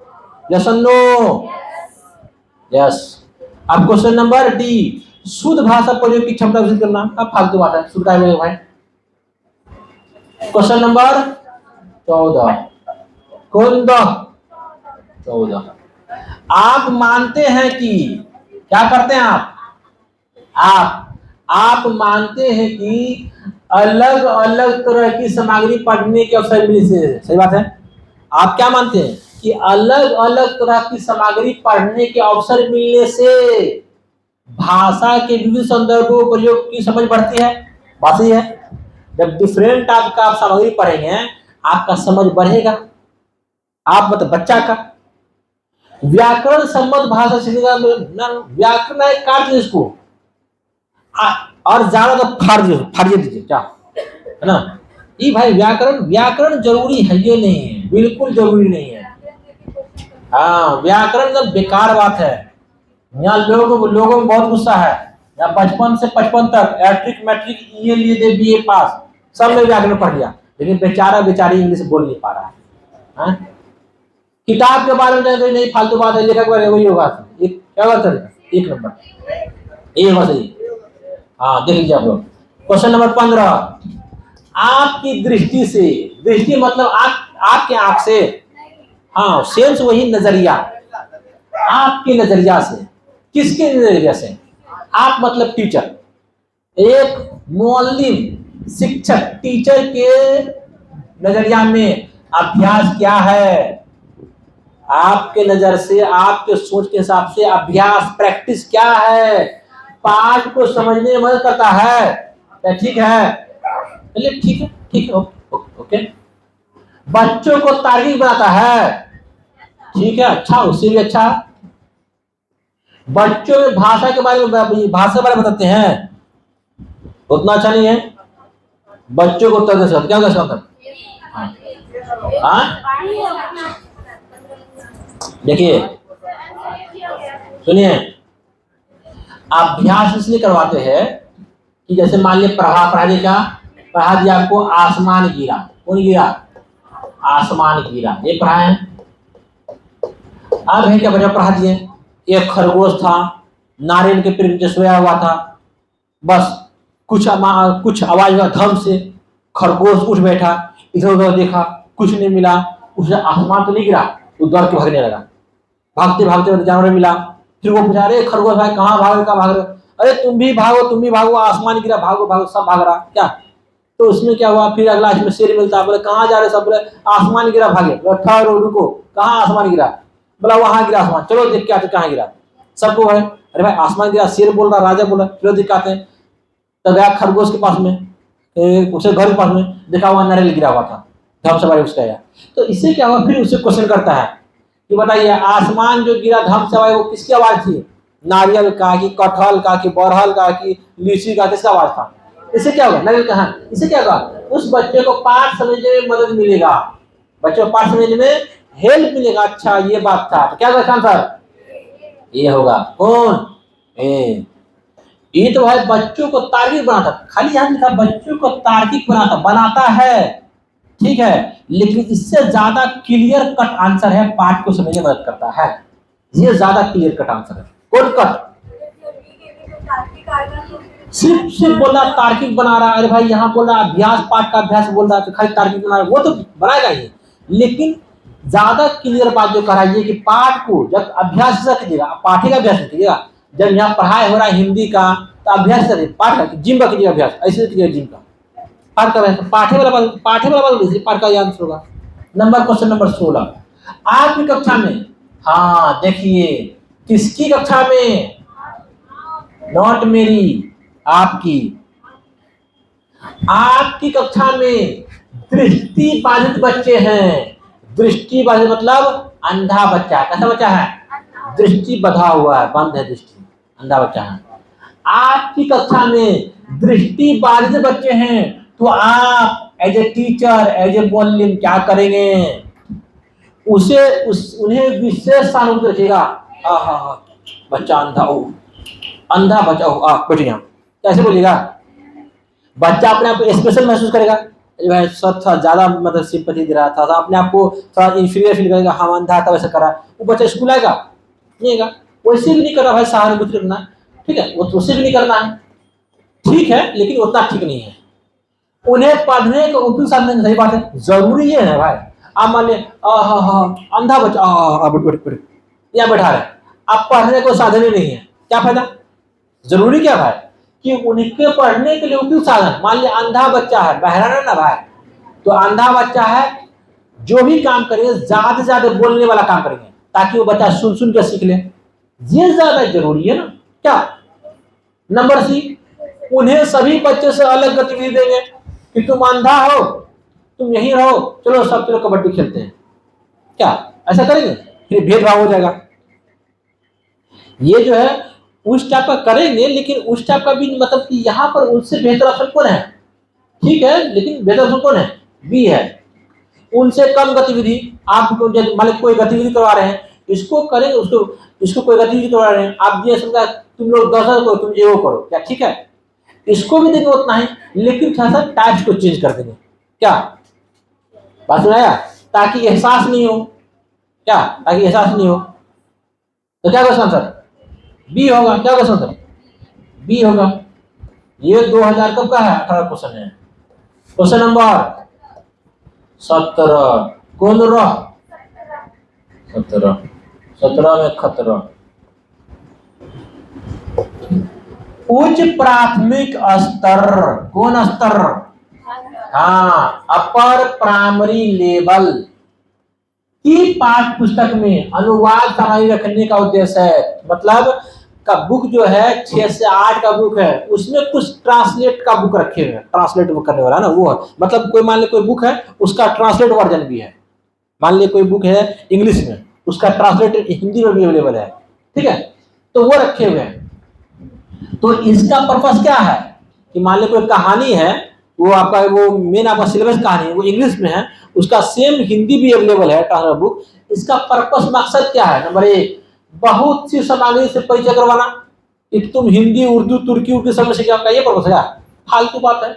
यस और नो? यस। अब क्वेश्चन नंबर डी, शुद्ध भाषा प्रयोग की क्षमता विकसित करना। अब फालतू बात है, शुद्ध है भाई। क्वेश्चन नंबर 14, कौन? 14। आप मानते हैं कि, क्या करते हैं आप मानते हैं कि अलग अलग तरह की सामग्री पढ़ने के अवसर मिलने से, सही बात है। आप क्या मानते हैं कि अलग अलग तरह की सामग्री पढ़ने के अवसर मिलने से भाषा के विभिन्न संदर्भों प्रयोग की समझ बढ़ती है। बात सही है। जब डिफरेंट टाइप का आप सामग्री पढ़ेंगे, आपका समझ बढ़ेगा, आप मतलब बच्चा का। व्याकरण संबंध भाषा सीखेगा, व्याकरण है काट दीजिए इसको, और ज्यादा तो फाड़िए दीजिए क्या, है ना। ये भाई व्याकरण जरूरी है ये नहीं है, बिल्कुल जरूरी नहीं है। हाँ, व्याकरण तो बेकार बात है। यहाँ लोगों में बहुत गुस्सा है। या बचपन से 55 तक मैट्रिक ये लिए थे, BA पास, सब में व्याकरण पढ़ लिया, लेकिन बेचारी इंग्लिश बोल नहीं पा रहा है। हाँ? किताब के बारे में नहीं, फालतू बात है, लेखक वही होगा। क्या बात है? 1 नंबर ये होगा सही। हाँ देख लीजिए आप लोग। क्वेश्चन नंबर 15, आपकी दृष्टि से, दृष्टि मतलब आपके आंख से, हाँ सेंस वही नजरिया, आपके नजरिया से, किसके नजरिया से? आप मतलब टीचर, एक मुअल्लिम शिक्षक, टीचर के नजरिया में अभ्यास क्या है? आपके नजर से, आपके सोच के हिसाब से अभ्यास प्रैक्टिस क्या है? पाठ को समझने में मदद करता है। क्या ठीक है? चलिए ठीक है, ठीक है, ओके। बच्चों को तार्किक बनाता है। ठीक है, अच्छा, उससे भी अच्छा। बच्चों में भाषा के बारे में बताते हैं। उतना अच्छा नहीं है। बच्चों को उत्तर दे सकते, क्या कर सकते? देखिए, सुनिए, अभ्यास इसलिए करवाते हैं कि जैसे मान लिया पढ़ा दिया आपको, आसमान गिरा। कौन गिरा? आसमान गिरा, ये पढ़ा है। अब है क्या बच्चा पढ़ा दिए, एक खरगोश था, नारियल के पेड़ नीचे सोया हुआ था। बस कुछ आवाज हुआ, धम से खरगोश उठ बैठा, इधर उधर देखा, कुछ नहीं मिला। उसे आसमान तो नहीं गिरा, वो दौड़ के भागने लगा। भागते भागते जानवर मिला। फिर वो पूछा, अरे खरगोश भाई कहाँ भाग रहे? अरे तुम भी भागो, आसमान गिरा, भागो भागो, सब भाग रहा क्या? तो उसमें क्या हुआ, फिर अगला इसमें शेर मिलता, बोले कहाँ जा रहे सब? बोले आसमान गिरा, भागे। ठहरो, रुको, कहाँ आसमान गिरा? बोला वहां गिरा आसमान, चलो देख के आते कहाँ गिरा। सबको है, अरे भाई आसमान गिरा, शेर बोल रहा, राजा बोला, चलो दिखाते हैं। तो गया खरगोश के पास में, उसे घर के पास में, देखा हुआ नारियल गिरा हुआ था, धम से उसका आया। तो इससे क्या हुआ, फिर उसे क्वेश्चन करता है कि बताइए, आसमान जो गिरा धम से वो किसकी आवाज थी? नारियल का कि कटहल का कि बरहल का कि लीची का, किसका आवाज था? इससे क्या होगा, नारियल का। इससे क्या होगा, उस बच्चे को पाठ समझने में मदद मिलेगा, बच्चे को पाठ समझने में हेल्प मिलेगा। अच्छा ये बात था, तो क्या होगा आंसर? ये होगा। कौन? ये तो भाई बच्चों को तार्किक बनाता, खाली यहाँ लिखा बच्चों को तार्किक बनाता है। ठीक है, लेकिन इससे ज्यादा क्लियर कट आंसर है, पाठ को समझने में मदद करता है। ये ज्यादा क्लियर कट आंसर है। कौन कट? सिर्फ बोल रहा तार्किक बना रहा, अरे भाई यहाँ बोल रहा अभ्यास, पाठ का अभ्यास बोल रहा है, तो खाली तार्किक बना रहा, वो तो बनाएगा ही। लेकिन ज्यादा क्लियर बात जो कराइए कि पाठ को जब अभ्यास से कीजिएगा, पाठे का अभ्यास कीजिएगा। जब यहाँ पढ़ाई हो रहा है हिंदी का, तो अभ्यास करिए, पाठ का, जिम का कीजिए अभ्यास, ऐसे कीजिए जिम का। पाठ कर रहे हैं, पाठे वाला बात लीजिए, पाठ का आंसर होगा। क्वेश्चन नंबर 16 आपकी कक्षा में। हाँ देखिए, किसकी कक्षा में? नॉट मेरी, आपकी। आपकी कक्षा में दृष्टि बाधित बच्चे हैं। दृष्टि बाधित मतलब अंधा बच्चा। कैसा बच्चा है? दृष्टि बधा हुआ है, बंद है दृष्टि, अंधा बच्चा है। आपकी कक्षा में दृष्टि बाधित बच्चे हैं, तो आप as a teacher, as a मुअल्लिम क्या करेंगे? उन्हें विशेष सहानुभूति रखिएगा। बच्चा अंधा हो, अंधा बच्चा हो, बैठिए यहाँ, कैसे बोलिएगा? बच्चा अपने आप को स्पेशल महसूस करेगा, भाई सर थोड़ा ज्यादा मतलब सिंपैथी दे रहा था, अपने आप को थोड़ा इंफीरियर फील करेगा, हम अंधा था वैसे करा। वो बच्चा स्कूल आएगा नहीं आएगा, वैसे भी नहीं कर रहा भाई, सहानुभूति रखना, ठीक है, वो तो उसे भी नहीं करना है, ठीक है, लेकिन उतना ठीक नहीं है। उन्हें पढ़ने को उनके सामने सही बात है, जरूरी ये है भाई। आप मान लिया अंधा बच्चा यहाँ बैठा रहे, आप पढ़ने को साधन ही नहीं है, क्या फायदा? जरूरी क्या भाई कि उनके पढ़ने के लिए उपयुक्त साधन। मान लिया अंधा बच्चा है, बहरा ना भाई, तो अंधा बच्चा है, जो भी काम करेंगे ज्यादा से ज्यादा बोलने वाला काम करेंगे, ताकि वो बच्चा सुन सुन के सीख ले, ये ज्यादा जरूरी है ना। क्या नंबर सी, उन्हें सभी बच्चे से अलग गतिविधि देंगे कि तुम अंधा हो, तुम यहीं रहो, चलो सब चलो कबड्डी खेलते हैं, क्या ऐसा करेंगे? फिर भेदभाव हो जाएगा। ये जो है उस टाइप का करेंगे, लेकिन उस टाइप का भी मतलब कि यहाँ पर उनसे बेहतर ऑप्शन कौन है? ठीक है, लेकिन बेहतर ऑप्शन कौन है? बी है। उनसे कम गतिविधि, आप मतलब कोई गतिविधि करवा रहे हैं, इसको करेंगे, इसको कोई गतिविधि करवा रहे हैं, आप ये समझा तुम लोग 10 करो, तुम ये वो करो, क्या ठीक है? इसको भी देंगे उतना ही, लेकिन थोड़ा सा टाइप को चेंज कर देंगे, क्या बात सुनाया? ताकि एहसास नहीं हो, क्या ताकि एहसास नहीं हो। तो क्या क्वेश्चन आंसर? बी होगा। क्या क्वेश्चन आंसर? बी होगा। ये 2000 कब का है? 18 क्वेश्चन है। क्वेश्चन नंबर 17 कौन रहा? 17 में खतरा। उच्च प्राथमिक स्तर, कौन स्तर? हाँ, अपर प्राइमरी लेवल की पाठ्य पुस्तक में अनुवाद सामग्री रखने का उद्देश्य है। मतलब का बुक जो है 6 से 8 का बुक है, उसमें कुछ ट्रांसलेट का बुक रखे हुए हैं, ट्रांसलेट करने वाला ना वो है। मतलब कोई मान ली कोई बुक है उसका ट्रांसलेट वर्जन भी है, मान ली कोई बुक है इंग्लिश में, उसका ट्रांसलेट हिंदी में भी अवेलेबल है, ठीक है, तो वो रखे हुए हैं। तो इसका पर्पस क्या है कि मान ली कोई कहानी है, वो आपका वो मेन आपका सिलेबस कहानी है वो इंग्लिश में है, उसका सेम हिंदी भी अवेलेबल है ट्रांसलेट बुक। इसका पर्पस मकसद क्या है? नंबर 1, बहुत सी सामग्री से परिचय करवाना कि तुम हिंदी उर्दू तुर्की उर्दू समझ सके, आपका ये पर्पस है? फालतू बात है,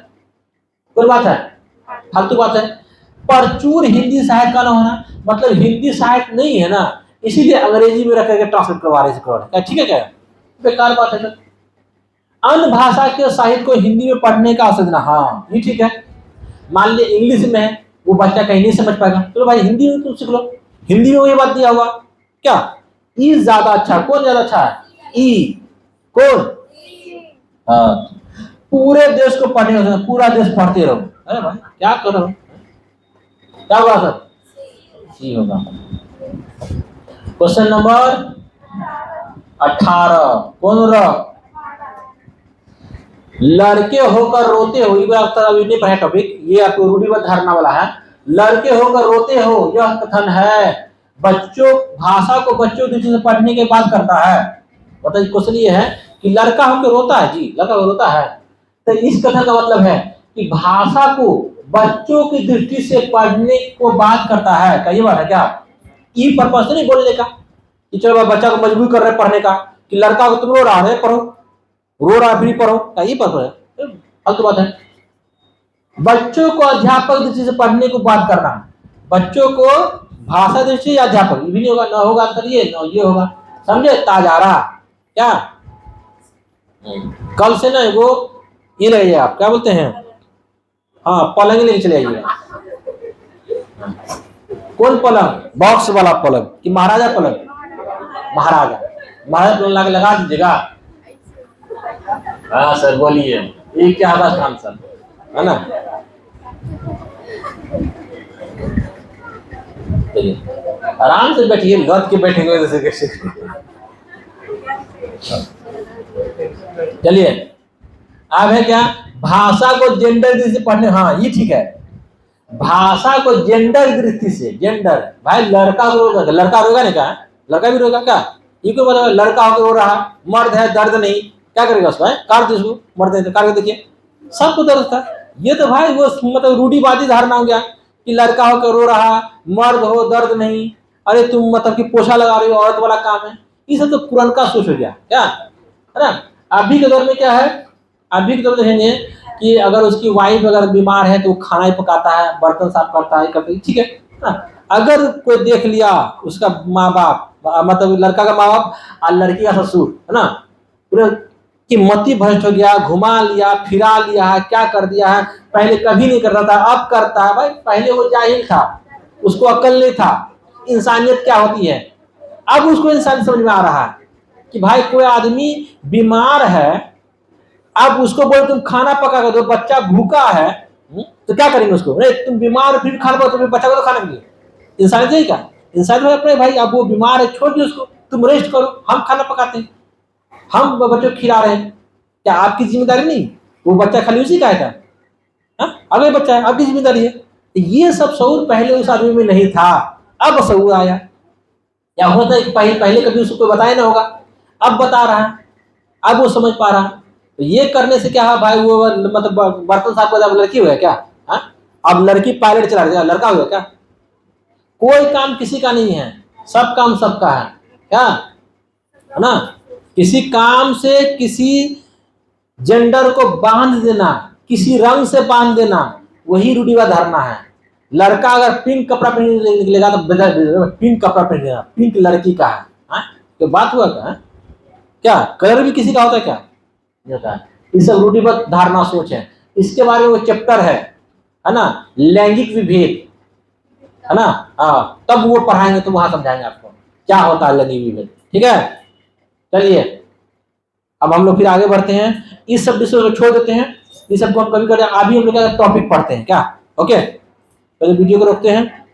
कोई बात है, फालतू बात है। प्रचुर हिंदी साहित्य का ना होना, मतलब हिंदी साहित्य नहीं है ना, इसीलिए अंग्रेजी में रख करके ट्रांसलेट करवा रहे हैं, ठीक है क्या? बेकार बात है सर। अन्य भाषा के साहित्य को हिंदी में पढ़ने का अवसर देना, हाँ ये ठीक है। मान ली इंग्लिश में है, वो बच्चा कहीं नहीं समझ पाएगा, चलो भाई हिंदी में तुम सीख लो, हिंदी में ये बात दिया हुआ क्या? ई ज्यादा अच्छा, कौन ज्यादा अच्छा है? ई, कौन? हाँ, पूरे देश को पढ़ने का, पूरा देश पढ़ते रहो। अरे भाई क्या कर रहे हो, क्या हुआ सर? सी होगा। क्वेश्चन नंबर 18, कौन रहा? लड़के होकर रोते हो, ये अभी नहीं पढ़ा टॉपिक, ये आपको रूढ़िबद्ध धारणा वाला है। लड़के होकर रोते हो यह कथन है बच्चों, भाषा को बच्चों की से पढ़ने के बाद करता है। मतलब क्वेश्चन ये है कि लड़का होकर रोता है, जी लड़का रोता है, तो इस कथन का मतलब है कि भाषा को बच्चों की दृष्टि से पढ़ने को बात करता है। क्या ये बात है क्या? ई पर्पस नहीं बोलने का कि चलो बच्चा को मजबूर कर रहे पढ़ने का, कि लड़का को तुम रो रहा है पढ़ो, रो रहा फिर पढ़ो, क्या ये पर्पस है? फालतू बात है। बच्चों को अध्यापक दृष्टि से पढ़ने को बात करना, बच्चों को भाषा दृष्टि या अध्यापक, ये भी नहीं होगा, ना होगा करिए ना ये होगा, समझे? ताजारा क्या कल से ना वो ये रहिए, आप क्या बोलते हैं, हाँ पलंग लेके चले आइए। कौन पलंग? बॉक्स वाला पलंग कि महाराजा पलंग? महाराजा, महाराजा पलंग लगा दीजिएगा। हाँ सर बोलिए, ये क्या था नाम सर, है ना? आराम से बैठिए, लौट के बैठेंगे जैसे कैसे। चलिए अब है क्या, भाषा को जेंडर दृष्टि से पढ़ने, हाँ ये ठीक है। भाषा को जेंडर दृष्टि से, जेंडर भाई लड़का को रोगा, लड़का रोगा नहीं, क्या लड़का भी रोगा क्या? ये क्यों मतलब लड़का होकर रो रहा, मर्द है दर्द नहीं, क्या करेगा उसको? काट दो उसको, मर्द है तो काट के देखिए, सबको दर्द था। ये तो भाई वो मतलब रूढ़िवादी धारणा हो गया कि लड़का होकर रो रहा, मर्द हो दर्द नहीं, अरे तुम मतलब कि पोछा लगा रही हो, औरत वाला काम है। ये सब तो पुराना सोच हो गया क्या, है ना? अभी के दौर में क्या है, अभी के दौर में देखेंगे कि अगर उसकी वाइफ अगर बीमार है तो वो खाना ही पकाता है, बर्तन साफ करता है, करता है, ठीक है ना? अगर कोई देख लिया उसका माँ बाप, मतलब लड़का का माँ बाप और लड़की का ससुर, है ना, पूरे कि मति भ्रष्ट हो गया, घुमा लिया फिरा लिया है, क्या कर दिया है, पहले कभी नहीं करता था अब करता है। भाई पहले वो जाहिल था, उसको अकल नहीं था, इंसानियत क्या होती है, अब उसको इंसान समझ में आ रहा है कि भाई कोई आदमी बीमार है, अब उसको बोले तुम खाना पका कर दो, बच्चा भूखा है, तो क्या करेंगे उसको? अरे तुम बीमार फिर खाना पका, तुम्हें बच्चा को तो खाना मिले, इंसानियत है क्या? इंसानियत अपने भाई, अब वो बीमार है छोड़ दियो उसको, तुम रेस्ट करो, हम खाना पकाते हैं, हम बच्चों को खिला रहे हैं, क्या आपकी जिम्मेदारी नहीं? वो बच्चा खाली उसी का है, अगले बच्चा है, आपकी जिम्मेदारी है। ये सब शऊर पहले उस आदमी में नहीं था, अब शऊर आया। या होता है कि पहले कभी उसको कोई बताया ना होगा, अब बता रहा है, अब वो समझ पा रहा है। तो ये करने से क्या है भाई, वो मतलब बर्तन साफ कर लड़की हुआ क्या? अब लड़की पायलट चला रही है, लड़का हुआ क्या? कोई काम किसी का नहीं है, सब काम सबका है, क्या है ना? किसी काम से किसी जेंडर को बांध देना, किसी रंग से बांध देना, वही रूढ़िवादी धारणा है। लड़का अगर पिंक कपड़ा पहन निकलेगा तो पिंक कपड़ा पहनेगा, पिंक लड़की का है, तो बात हुआ क्या कलर भी किसी का होता है क्या? नहीं होता है। ये सब रूढ़िवादी धारणा सोच है, इसके बारे में वो चैप्टर है ना, लैंगिक विभेद, है ना? हाँ तब वो पढ़ाएंगे तो वहां समझाएंगे आपको क्या होता है लैंगिक विभेद, ठीक है? चलिए अब हम लोग फिर आगे बढ़ते हैं, इस सब विषय को छोड़ देते हैं, इस सब को हम कभी करें, अभी हम लोग टॉपिक पढ़ते हैं क्या? ओके पहले वीडियो को रोकते हैं।